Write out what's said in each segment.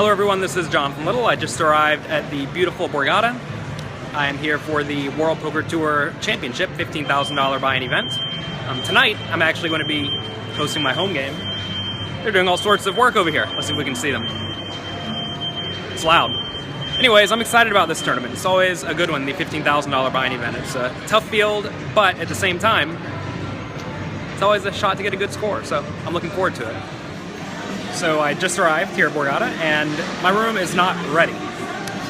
Hello everyone, this is Jonathan Little. I just arrived at the beautiful Borgata. I am here for the World Poker Tour Championship, $15,000 buy-in event. Tonight, I'm actually going to be hosting my home game. They're doing all sorts of work over here. Let's see if we can see them. It's loud. Anyways, I'm excited about this tournament. It's always a good one, the $15,000 buy-in event. It's a tough field, but at the same time, it's always a shot to get a good score, so I'm looking forward to it. So I just arrived here at Borgata, and my room is not ready.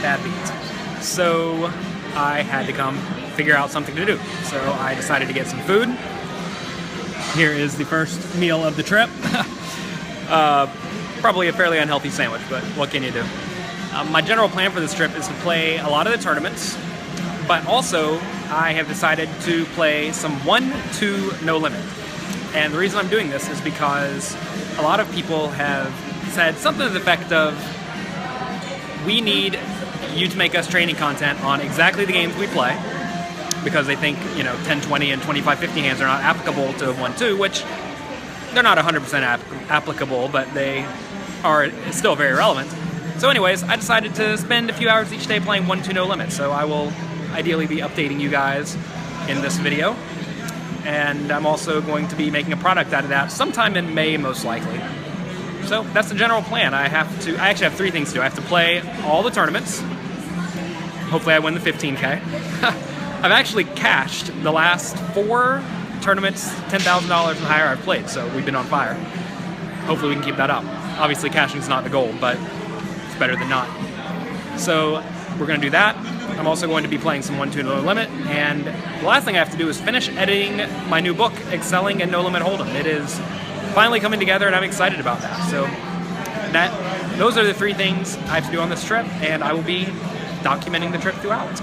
Bad beat. So I had to come figure out something to do. So I decided to get some food. Here is the first meal of the trip. Probably a fairly unhealthy sandwich, but what can you do? My general plan for this trip is to play a lot of the tournaments, but also I have decided to play some 1-2 no limit. And the reason I'm doing this is because a lot of people have said something to the effect of, we need you to make us training content on exactly the games we play, because they think, 10, 20, and 25, 50 hands are not applicable to 1-2, which they're not 100% applicable, but they are still very relevant. So anyways, I decided to spend a few hours each day playing 1-2 no limit, so I will ideally be updating you guys in this video. And I'm also going to be making a product out of that sometime in May, most likely. So that's the general plan. I actually have 3 things to do. I have to play all the tournaments. Hopefully I win the 15K. I've actually cashed the last 4 tournaments, $10,000 and higher I've played, so we've been on fire. Hopefully we can keep that up. Obviously cashing's not the goal, but it's better than not. So we're gonna do that. I'm also going to be playing some 1-2 no limit, and the last thing I have to do is finish editing my new book, Excelling in No Limit Hold'em. It is finally coming together, and I'm excited about that. So those are the 3 things I have to do on this trip, and I will be documenting the trip throughout.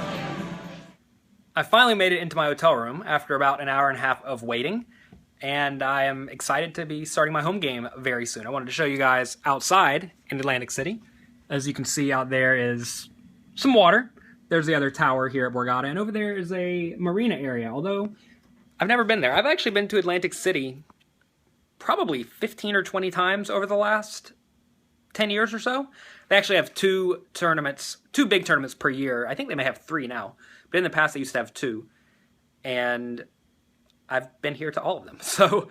I finally made it into my hotel room after about an hour and a half of waiting, and I am excited to be starting my home game very soon. I wanted to show you guys outside in Atlantic City. As you can see, out there is some water. There's the other tower here at Borgata, and over there is a marina area, although I've never been there. I've actually been to Atlantic City probably 15 or 20 times over the last 10 years or so. They actually have 2 big tournaments per year. I think they may have 3 now, but in the past they used to have 2, and I've been here to all of them. So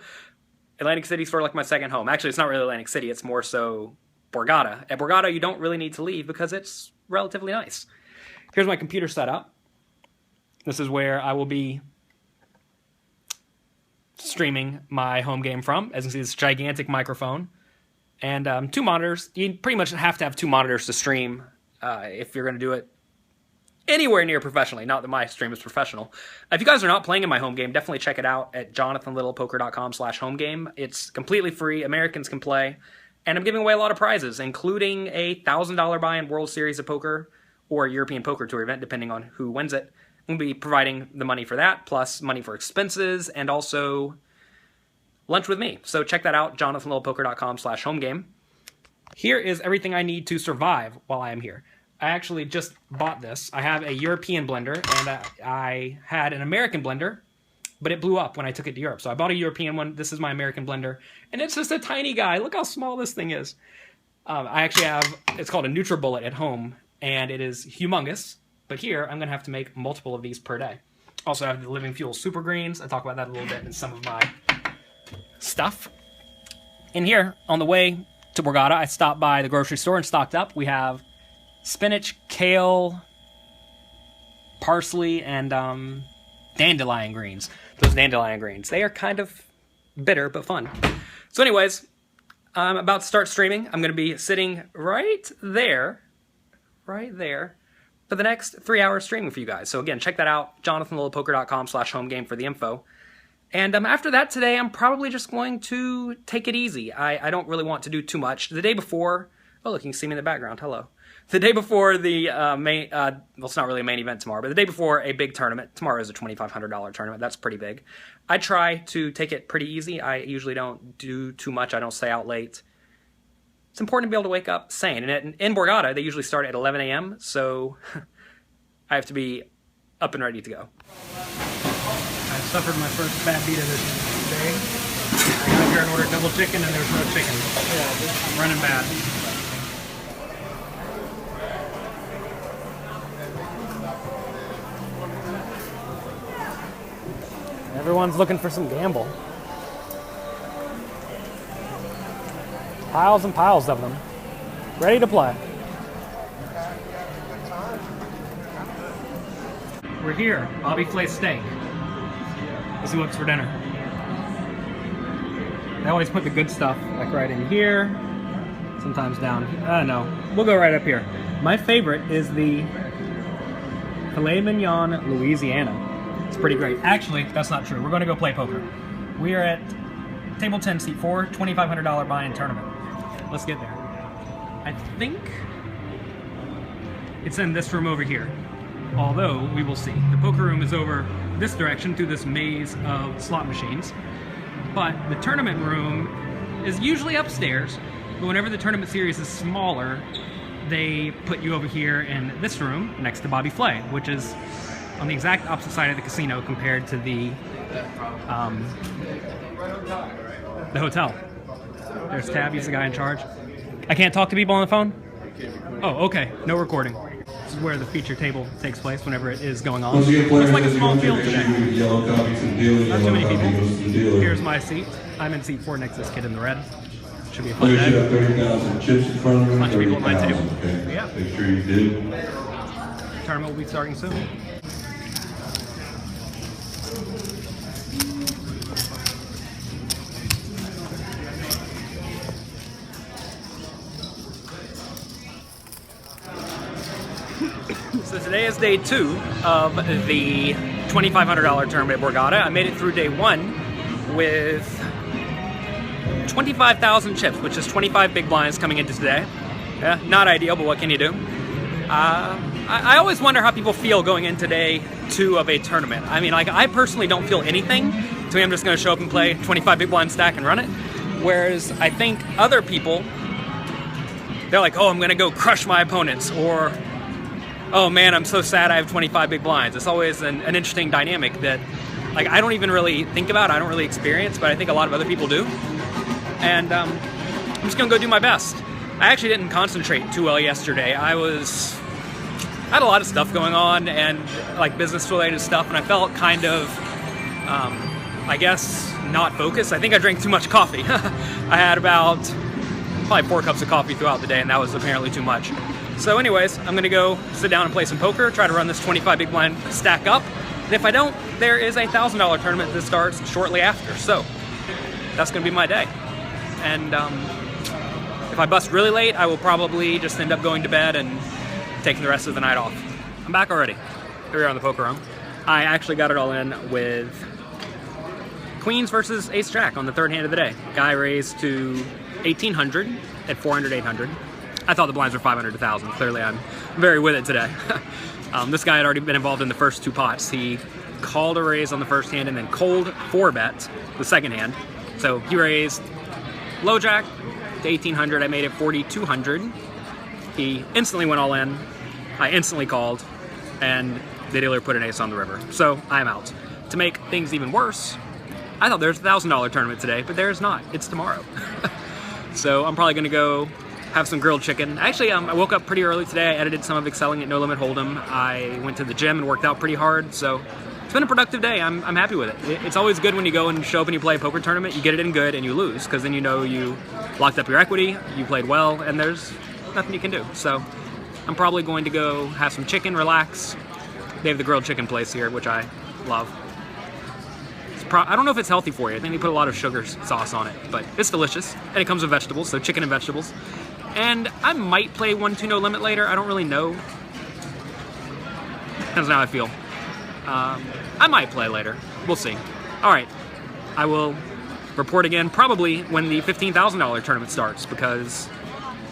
Atlantic City's sort of like my second home. Actually, it's not really Atlantic City, it's more so Borgata. At Borgata, you don't really need to leave because it's relatively nice. Here's my computer setup. This is where I will be streaming my home game from. As you can see, this gigantic microphone and 2 monitors. You pretty much have to have 2 monitors to stream if you're going to do it anywhere near professionally. Not that my stream is professional. If you guys are not playing in my home game, definitely check it out at jonathanlittlepoker.com/homegame. It's completely free. Americans can play. And I'm giving away a lot of prizes, including a $1,000 buy-in World Series of Poker or European Poker Tour event, depending on who wins it. I'm going to be providing the money for that, plus money for expenses, and also lunch with me. So check that out, jonathanlittlepoker.com/homegame. Here is everything I need to survive while I am here. I actually just bought this. I have a European blender, and I had an American blender, but it blew up when I took it to Europe. So I bought a European one. This is my American blender, and it's just a tiny guy. Look how small this thing is. I actually have, it's called a NutriBullet at home, and it is humongous, but here I'm going to have to make multiple of these per day. Also, I have the Living Fuel Super Greens. I talk about that a little bit in some of my stuff. In here, on the way to Borgata, I stopped by the grocery store and stocked up. We have spinach, kale, parsley, and dandelion greens. Those dandelion greens. They are kind of bitter, but fun. So anyways, I'm about to start streaming. I'm going to be sitting right there for the next 3 hours streaming for you guys. So again, check that out, jonathanlittlepoker.com/homegame for the info. And after that today, I'm probably just going to take it easy. I don't really want to do too much. The day before, oh look, you can see me in the background, hello. The day before the well, it's not really a main event tomorrow, but the day before a big tournament, tomorrow is a $2,500 tournament, that's pretty big. I try to take it pretty easy. I usually don't do too much, I don't stay out late. It's important to be able to wake up sane. And in Borgata, they usually start at 11 a.m., so I have to be up and ready to go. I suffered my first bad beat of this day. I got here and ordered double chicken, and there's no chicken. Yeah, I'm running bad. Everyone's looking for some gamble. Piles and piles of them. Ready to play. We're here. Bobby Flay steak. Let's see what's for dinner. They always put the good stuff like right in here. Sometimes down. No. We'll go right up here. My favorite is the filet mignon Louisiana. It's pretty great. Actually, that's not true. We're going to go play poker. We are at table 10, seat 4, $2,500 buy-in tournament. Let's get there. I think it's in this room over here. Although, we will see. The poker room is over this direction through this maze of slot machines. But the tournament room is usually upstairs. But whenever the tournament series is smaller, they put you over here in this room next to Bobby Flay, which is on the exact opposite side of the casino compared to the hotel. There's Tab, he's the guy in charge. I can't talk to people on the phone? Oh, okay, no recording. This is where the feature table takes place whenever it is going on. Looks like a small field today. Not too many people. Here's my seat. I'm in seat 4 next to this kid in the red. Should be a fun day. Bunch of people at my table. Okay. Yeah. Make sure you do. Tournament will be starting soon. So today is day 2 of the $2,500 tournament at Borgata. I made it through day 1 with 25,000 chips, which is 25 big blinds coming into today. Yeah, not ideal, but what can you do? I always wonder how people feel going into day 2 of a tournament. I mean, like, I personally don't feel anything. To me, I'm just going to show up and play 25 big blind stack and run it. Whereas I think other people, they're like, oh, I'm going to go crush my opponents, or oh man, I'm so sad I have 25 big blinds. It's always an interesting dynamic that, like, I don't even really think about, I don't really experience, but I think a lot of other people do. And I'm just gonna go do my best. I actually didn't concentrate too well yesterday. I had a lot of stuff going on, and like business related stuff, and I felt kind of, I guess, not focused. I think I drank too much coffee. I had about probably 4 cups of coffee throughout the day, and that was apparently too much. So anyways, I'm gonna go sit down and play some poker, try to run this 25 big blind stack up. And if I don't, there is a $1,000 tournament that starts shortly after. So that's gonna be my day. And if I bust really late, I will probably just end up going to bed and taking the rest of the night off. I'm back already. Here we are on the poker room. I actually got it all in with Queens versus Ace Jack on the 3rd hand of the day. Guy raised to 1,800 at 400, 800. I thought the blinds were 500 to 1,000. Clearly, I'm very with it today. This guy had already been involved in the first 2 pots. He called a raise on the 1st hand and then cold 4-bet the 2nd hand. So he raised low jack to 1,800. I made it 4,200. He instantly went all in. I instantly called, and the dealer put an ace on the river. So I'm out. To make things even worse, I thought there's a $1,000 tournament today, but there's not. It's tomorrow. So I'm probably gonna go have some grilled chicken. Actually, I woke up pretty early today. I edited some of Excelling at No Limit Hold'em. I went to the gym and worked out pretty hard, so it's been a productive day. I'm happy with it. It's always good when you go and show up and you play a poker tournament, you get it in good and you lose, because then you know you locked up your equity, you played well, and there's nothing you can do. So I'm probably going to go have some chicken, relax. They have the grilled chicken place here, which I love. I don't know if it's healthy for you. I think they put a lot of sugar sauce on it, but it's delicious, and it comes with vegetables, so chicken and vegetables. And I might play 1-2 No Limit later. I don't really know. Depends on how I feel. I might play later. We'll see. All right. I will report again probably when the $15,000 tournament starts, because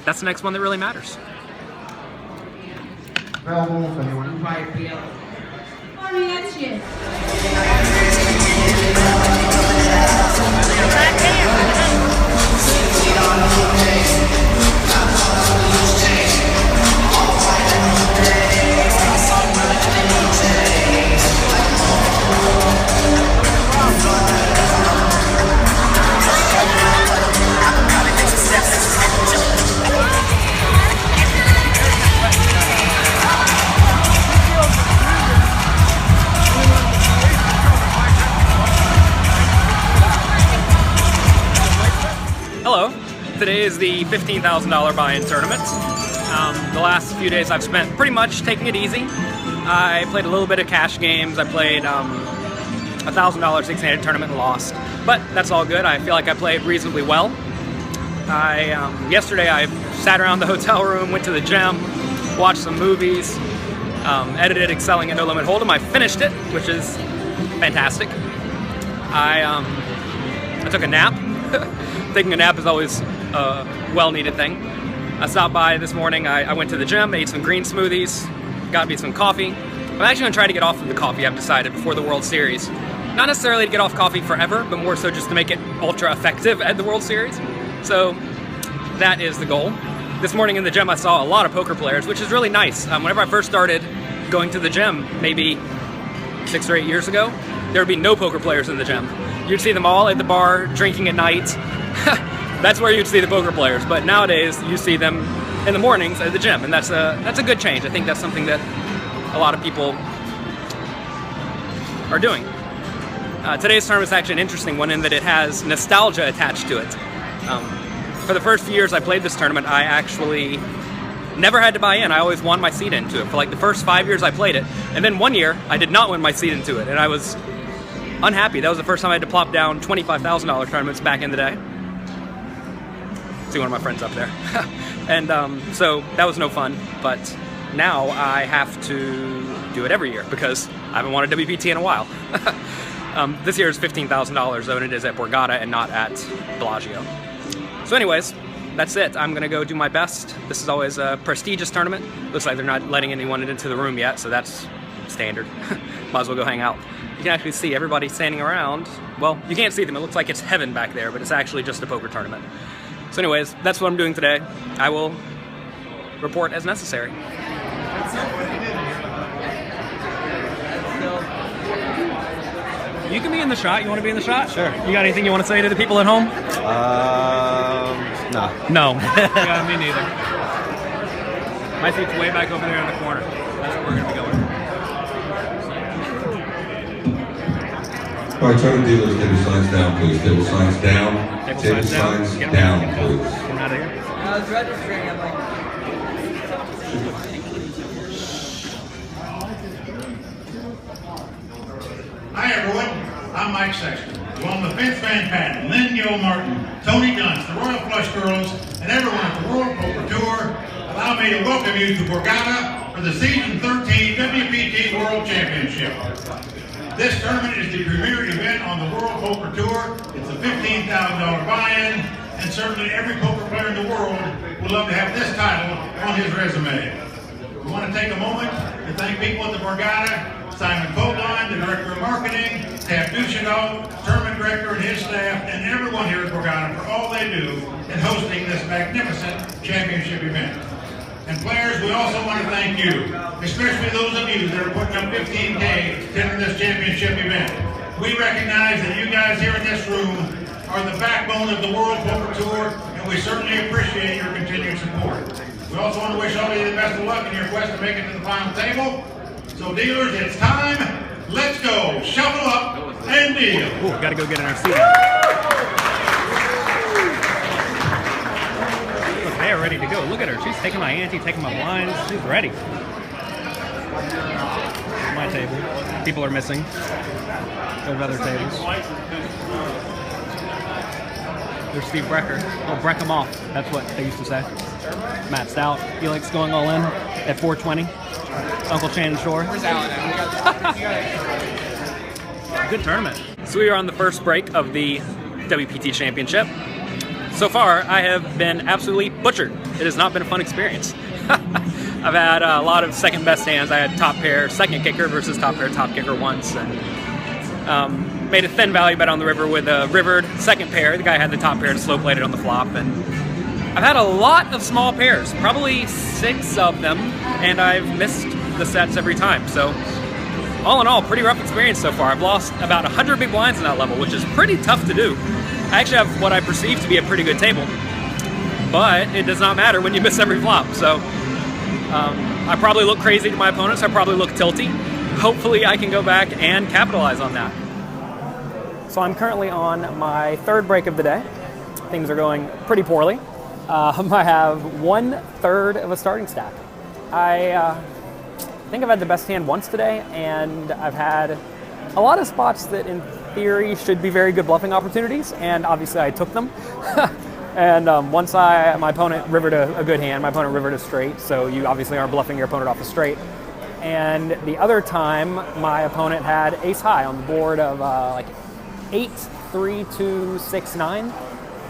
that's the next one that really matters. Today is the $15,000 buy-in tournament. The last few days I've spent pretty much taking it easy. I played a little bit of cash games. I played a $1,000 6-handed tournament and lost, but that's all good. I feel like I played reasonably well. Yesterday I sat around the hotel room, went to the gym, watched some movies, edited Excelling at No Limit Hold'em. I finished it, which is fantastic. I took a nap. Taking a nap is always a well-needed thing. I stopped by this morning. I went to the gym, ate some green smoothies, got me some coffee. I'm actually going to try to get off of the coffee, I've decided, before the World Series. Not necessarily to get off coffee forever, but more so just to make it ultra effective at the World Series. So that is the goal. This morning in the gym I saw a lot of poker players, which is really nice. Whenever I first started going to the gym, maybe 6 or 8 years ago, there would be no poker players in the gym. You'd see them all at the bar, drinking at night. That's where you'd see the poker players. But nowadays, you see them in the mornings at the gym, and that's a good change. I think that's something that a lot of people are doing. Today's tournament is actually an interesting one in that it has nostalgia attached to it. For the first few years I played this tournament, I actually never had to buy in. I always won my seat into it. For like the first 5 years I played it, and then 1 year I did not win my seat into it, and I was unhappy. That was the first time I had to plop down $25,000 tournaments back in the day. See one of my friends up there. And so that was no fun, but now I have to do it every year because I haven't won a WPT in a while. This year is $15,000 though, and it is at Borgata and not at Bellagio. So anyways, that's it. I'm gonna go do my best. This is always a prestigious tournament. Looks like they're not letting anyone into the room yet, so that's standard. Might as well go hang out. You can actually see everybody standing around. Well, you can't see them. It looks like it's heaven back there, but it's actually just a poker tournament. So anyways, that's what I'm doing today. I will report as necessary. You can be in the shot. You want to be in the shot? Sure. You got anything you want to say to the people at home? No. No. Yeah, me neither. My seat's way back over there in the corner. That's where we're going to be going. All right, try to dealers, table signs down, please. Table signs down. Table signs down, please. Get out of here. I was registering. I'm like, hi everyone, I'm Mike Sexton. Along with Vince Van Patten, Lynn Yo Martin, Tony Dunst, the Royal Flush Girls, and everyone at the World Poker Tour, allow me to welcome you to Borgata for the Season 13 WPT World Championship. This tournament is the premier event on the World Poker Tour. It's a $15,000 buy-in, and certainly every poker player in the world would love to have this title on his resume. We want to take a moment to thank people at the Borgata, Simon Podline, the Director of Marketing, Tab Ducheneau, Tournament Director and his staff, and everyone here at Borgata for all they do in hosting this magnificent championship event. And players, we also want to thank you, especially those of you that are putting up $15K to enter this championship event. We recognize that you guys here in this room are the backbone of the World Poker Tour, and we certainly appreciate your continued support. We also want to wish all of you the best of luck in your quest to make it to the final table. So dealers, it's time. Let's go. Shuffle up and deal. Ooh, gotta go get in our seat. Look, they are ready to go. Look at her. She's taking my ante, taking my blinds. She's ready. My table. People are missing. There's other tables. There's Steve Brecker. Oh, break him off. That's what they used to say. Matt Stout. Felix going all in at 420. Uncle Shannon Shore. Where's Alan? Good tournament. So we are on the first break of the WPT Championship. So far, I have been absolutely butchered. It has not been a fun experience. I've had a lot of second best hands. I had top pair, second kicker versus top pair, top kicker once, and made a thin value bet on the river with a rivered second pair. The guy had the top pair and slow played it on the flop, and I've had a lot of small pairs, probably 6 of them, and I've missed the sets every time. So all in all, pretty rough experience so far. I've lost about 100 big blinds in that level, which is pretty tough to do. I actually have what I perceive to be a pretty good table, but it does not matter when you miss every flop. So I probably look crazy to my opponents. I probably look tilty. Hopefully I can go back and capitalize on that. So I'm currently on my third break of the day. things are going pretty poorly. I have 1/3 of a starting stack. I think I've had the best hand once today, and I've had a lot of spots that in theory should be very good bluffing opportunities, and obviously I took them. And once my opponent rivered a good hand, my opponent rivered a straight, so you obviously aren't bluffing your opponent off a straight. And the other time, my opponent had ace high on the board of like 8, 3, 2, 6, 9,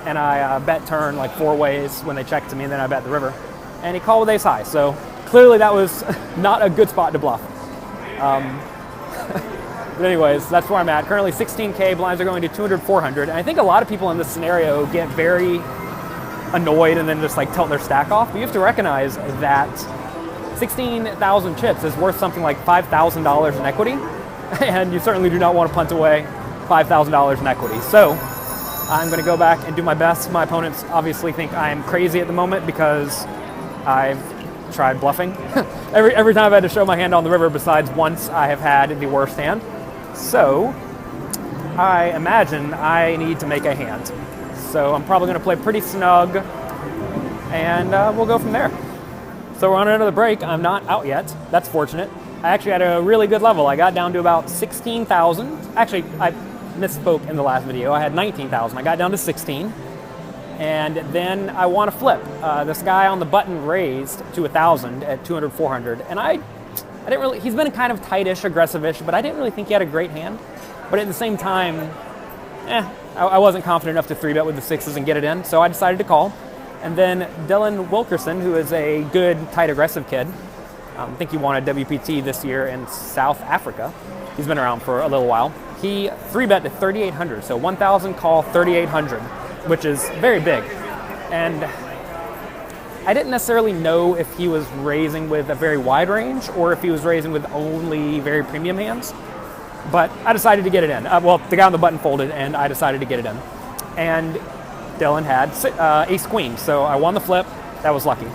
and I bet turn like 4 ways when they checked to me, and then I bet the river, and he called with ace high. So clearly that was not a good spot to bluff. But anyways, that's where I'm at. Currently 16K, blinds are going to 200, 400, and I think a lot of people in this scenario get very annoyed and then just like tilt their stack off. But you have to recognize that 16,000 chips is worth something like $5,000 in equity, and you certainly do not want to punt away $5,000 in equity. So I'm going to go back and do my best. My opponents obviously think I'm crazy at the moment because I've tried bluffing. every time I've had to show my hand on the river, besides once, I have had the worst hand. So I imagine I need to make a hand. So I'm probably going to play pretty snug, and we'll go from there. So we're on another break. I'm not out yet. That's fortunate. I actually had a really good level. I got down to about 16,000. Actually, I misspoke in the last video. I had 19,000. I got down to 16. And then I won a flip. This guy on the button raised to 1,000 at 200, 400. And I didn't really, he's been kind of tightish, aggressive-ish, but I didn't really think he had a great hand. But at the same time, I wasn't confident enough to 3-bet with the 6s and get it in, so I decided to call. And then Dylan Wilkerson, who is a good, tight, aggressive kid, I think he won a WPT this year in South Africa. He's been around for a little while. He 3-bet to 3,800, so 1,000 call, 3,800, which is very big. And I didn't necessarily know if he was raising with a very wide range or if he was raising with only very premium hands, but I decided to get it in. Well, the guy on the button folded, and I decided to get it in. And Dylan had ace queen, so I won the flip. That was lucky.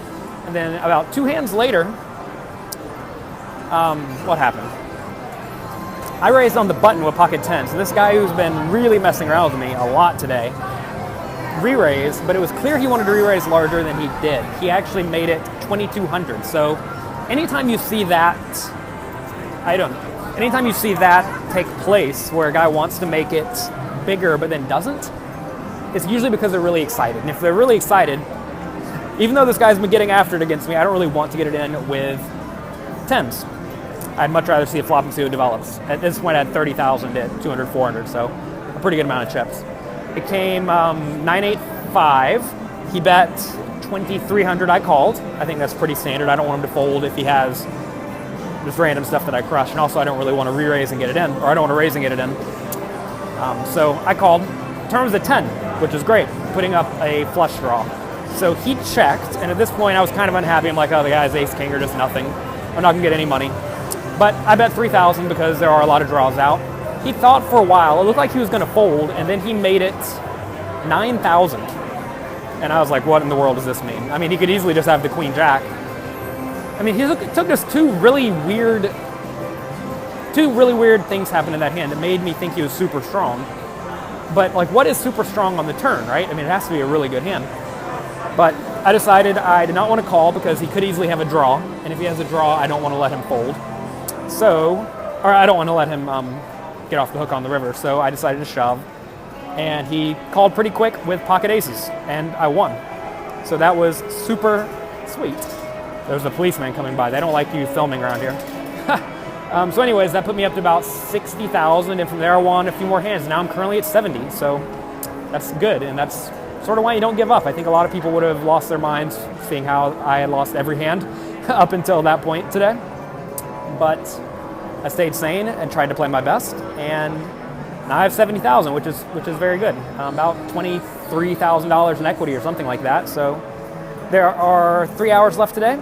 And then about 2 hands later, what happened? I raised on the button with pocket 10s, and this guy who's been really messing around with me a lot today re-raised, but it was clear he wanted to re-raise larger than he did. He actually made it 2,200. So anytime you see that, anytime you see that take place where a guy wants to make it bigger but then doesn't, it's usually because they're really excited. And if they're really excited, even though this guy's been getting after it against me, I don't really want to get it in with 10s. I'd much rather see it flop and see what develops. At this point, I had 30,000 at 200, 400, so a pretty good amount of chips. It came 985. He bet 2,300. I called. I think that's pretty standard. I don't want him to fold if he has just random stuff that I crush, and also I don't really want to re-raise and get it in, or I don't want to raise and get it in. So I called. Turn was a 10, which is great, putting up a flush draw. So he checked, and at this point I was kind of unhappy. I'm like, oh, the guy's ace king or just nothing. I'm not gonna get any money. But I bet 3,000 because there are a lot of draws out. He thought for a while. It looked like he was gonna fold, and then he made it 9,000. And I was like, what in the world does this mean? I mean, he could easily just have the queen jack. I mean, he took us two really weird things happened in that hand that made me think he was super strong. But like, what is super strong on the turn, right? I mean, it has to be a really good hand. But I decided I did not want to call because he could easily have a draw, and if he has a draw, I don't want to let him fold. Or I don't want to let him get off the hook on the river. So I decided to shove, and he called pretty quick with pocket aces, and I won. So that was super sweet. There's a policeman coming by. They don't like you filming around here. So anyways, that put me up to about 60,000, and from there I won a few more hands. Now I'm currently at 70, so that's good, and that's sort of why you don't give up. I think a lot of people would have lost their minds seeing how I had lost every hand up until that point today. But I stayed sane and tried to play my best, and now I have 70,000, which is very good. About $23,000 in equity or something like that. So there are 3 hours left today,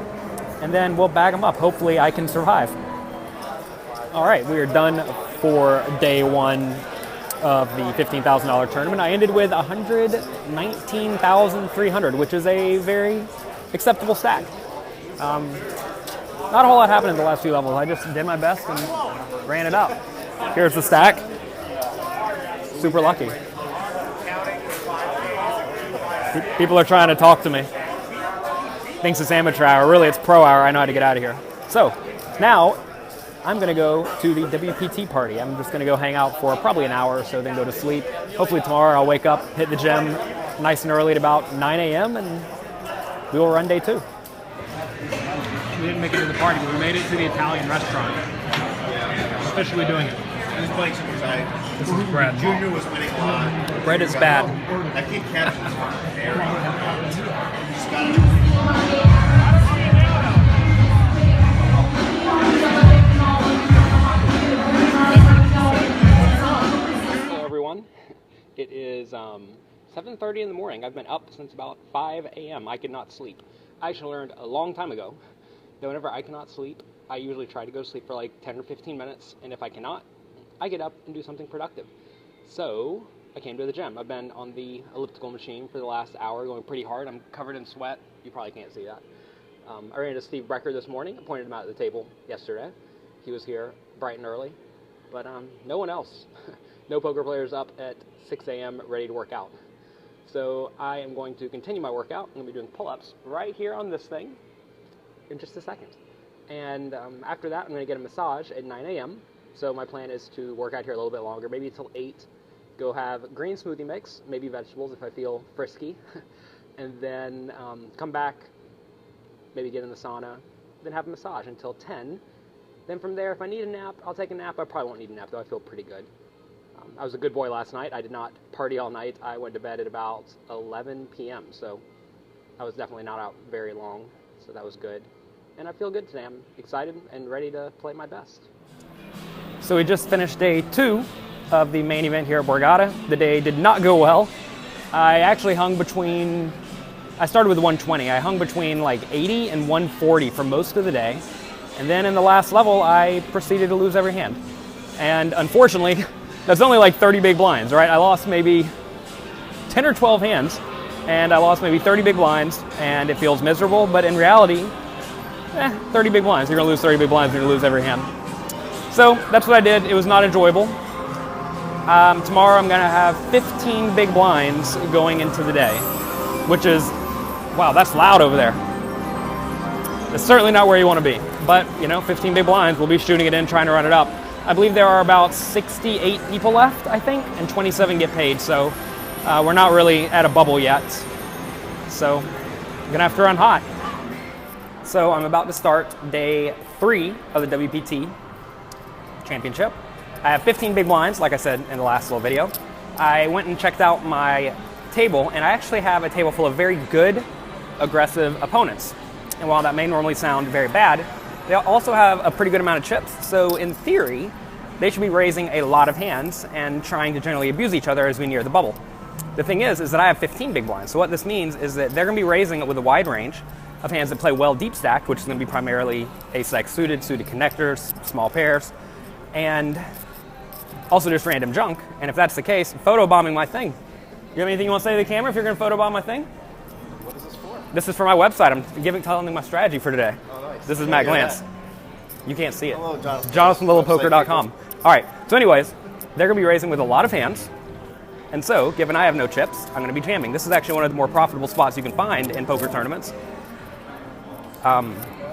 and then we'll bag them up. Hopefully I can survive. All right, we are done for day one of the $15,000 tournament. I ended with 119,300, which is a very acceptable stack. Not a whole lot happened in the last few levels. I just did my best and ran it out. Here's the stack. Super lucky. People are trying to talk to me. Thinks it's amateur hour. Really, it's pro hour. I know how to get out of here. So now I'm going to go to the WPT party. I'm just going to go hang out for probably an hour or so, then go to sleep. Hopefully tomorrow I'll wake up, hit the gym nice and early at about 9 a.m. and we will run day 2. We didn't make it to the party, but we made it to the Italian restaurant. Officially doing it. This Blake's inside. This is bread. Junior was winning a lot. Bread is bad. I keep catching this Hello everyone. It is 7:30 in the morning. I've been up since about 5 a.m. I could not sleep. I actually learned a long time ago that whenever I cannot sleep, I usually try to go to sleep for like 10 or 15 minutes, and if I cannot, I get up and do something productive. So I came to the gym. I've been on the elliptical machine for the last hour, going pretty hard. I'm covered in sweat. You probably can't see that. I ran into Steve Brecker this morning. I pointed him out at the table yesterday. He was here bright and early, but no one else. No poker players up at 6 a.m. ready to work out. So I am going to continue my workout. I'm going to be doing pull-ups right here on this thing in just a second. And after that, I'm going to get a massage at 9 a.m. So my plan is to work out here a little bit longer, maybe until 8. Go have green smoothie mix, maybe vegetables if I feel frisky. And then come back, maybe get in the sauna, then have a massage until 10. Then from there, if I need a nap, I'll take a nap. I probably won't need a nap, though. I feel pretty good. I was a good boy last night. I did not party all night. I went to bed at about 11 p.m., so I was definitely not out very long, so that was good. And I feel good today. I'm excited and ready to play my best. So we just finished day 2 of the main event here at Borgata. The day did not go well. I actually hung between, I started with 120. I hung between like 80 and 140 for most of the day. And then in the last level, I proceeded to lose every hand. And unfortunately, that's only like 30 big blinds, right? I lost maybe 10 or 12 hands, and I lost maybe 30 big blinds, and it feels miserable, but in reality, 30 big blinds. You're gonna lose 30 big blinds, you're gonna lose every hand. So that's what I did. It was not enjoyable. Tomorrow I'm gonna have 15 big blinds going into the day, which is, wow, that's loud over there. It's certainly not where you wanna be, but 15 big blinds, we'll be shooting it in, trying to run it up. I believe there are about 68 people left, I think, and 27 get paid, so we're not really at a bubble yet. So I'm gonna have to run hot. So I'm about to start day 3 of the WPT Championship. I have 15 big blinds, like I said in the last little video. I went and checked out my table, and I actually have a table full of very good, aggressive opponents. And while that may normally sound very bad, they also have a pretty good amount of chips, so in theory, they should be raising a lot of hands and trying to generally abuse each other as we near the bubble. The thing is that I have 15 big blinds, so what this means is that they're going to be raising it with a wide range of hands that play well deep stacked, which is going to be primarily ace-X suited connectors, small pairs, and also just random junk. And if that's the case, photobombing my thing. You have anything you want to say to the camera if you're going to photobomb my thing? What is this for? This is for my website. I'm telling them my strategy for today. Oh, nice. This is Matt Glantz. You can't see it. Hello, Jonathan. JonathanLittlePoker.com. All right, so anyways, they're going to be raising with a lot of hands. And so, given I have no chips, I'm going to be jamming. This is actually one of the more profitable spots you can find in poker tournaments.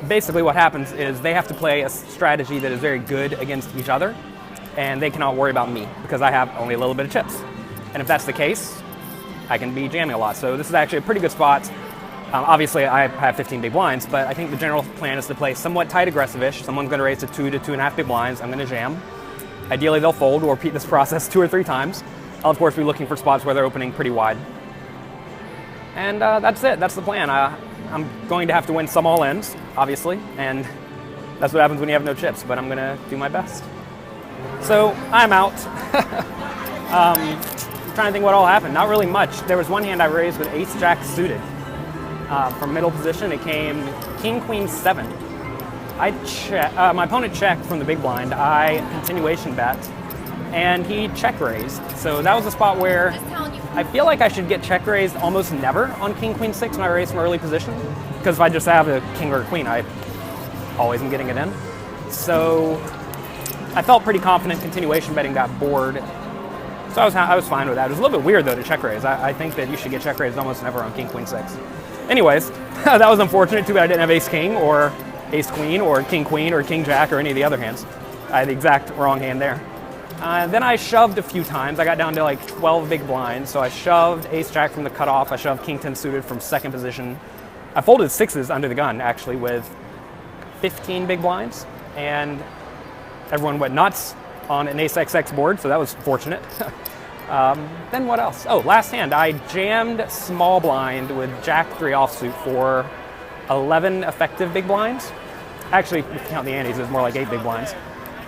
Basically what happens is they have to play a strategy that is very good against each other, and they cannot worry about me because I have only a little bit of chips. And if that's the case, I can be jamming a lot. So this is actually a pretty good spot. Obviously, I have 15 big blinds, but I think the general plan is to play somewhat tight aggressive-ish. Someone's going to raise to 2 to 2.5 big blinds. I'm going to jam. Ideally, they'll fold. We'll repeat this process 2 or 3 times. I'll, of course, be looking for spots where they're opening pretty wide. And that's it. That's the plan. I'm going to have to win some all-ins, obviously, and that's what happens when you have no chips, but I'm going to do my best. So I'm out. Trying to think what all happened. Not really much. There was one hand I raised with ace-jack suited. From middle position, it came king, queen, 7. My opponent checked from the big blind. I continuation bet, and he check raised. So that was a spot where I feel like I should get check raised almost never on king, queen, 6 when I raise from early position, because if I just have a king or a queen, I always am getting it in. So I felt pretty confident continuation betting that board So I was fine with that. It was a little bit weird though to check raise. I think that you should get check raised almost never on king queen 6. Anyways, that was unfortunate. Too bad I didn't have ace king or ace queen or king queen or king jack or any of the other hands. I had the exact wrong hand there. Then I shoved a few times. I got down to like 12 big blinds. So I shoved ace jack from the cutoff. I shoved king 10 suited from second position. I folded 6s under the gun actually with 15 big blinds, and everyone went nuts on an ace XX board, so that was fortunate. Then what else? Oh, last hand, I jammed small blind with jack 3 offsuit for 11 effective big blinds. Actually, if you count the antes, it was more like 8 big blinds.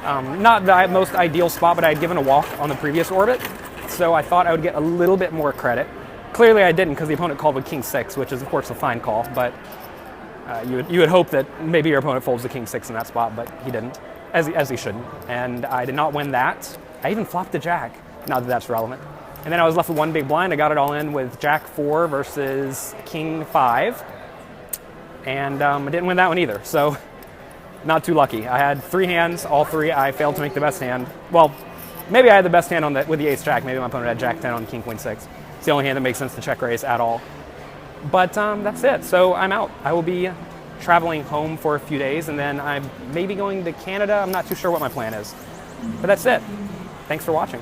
Not the most ideal spot, but I had given a walk on the previous orbit, so I thought I would get a little bit more credit. Clearly I didn't, because the opponent called with king 6, which is of course a fine call, but you would hope that maybe your opponent folds the king 6 in that spot, but he didn't, as he shouldn't. And I did not win that. I even flopped the jack, not that that's relevant. And then I was left with 1 big blind. I got it all in with jack 4 versus king 5. And I didn't win that one either, so not too lucky. I had 3 hands, all 3 I failed to make the best hand. Well, maybe I had the best hand with the ace jack. Maybe my opponent had jack 10 on king queen 6. It's the only hand that makes sense to check raise at all. But that's it. So I'm out. I will be traveling home for a few days, and then I'm maybe going to Canada. I'm not too sure what my plan is. But that's it. Thanks for watching.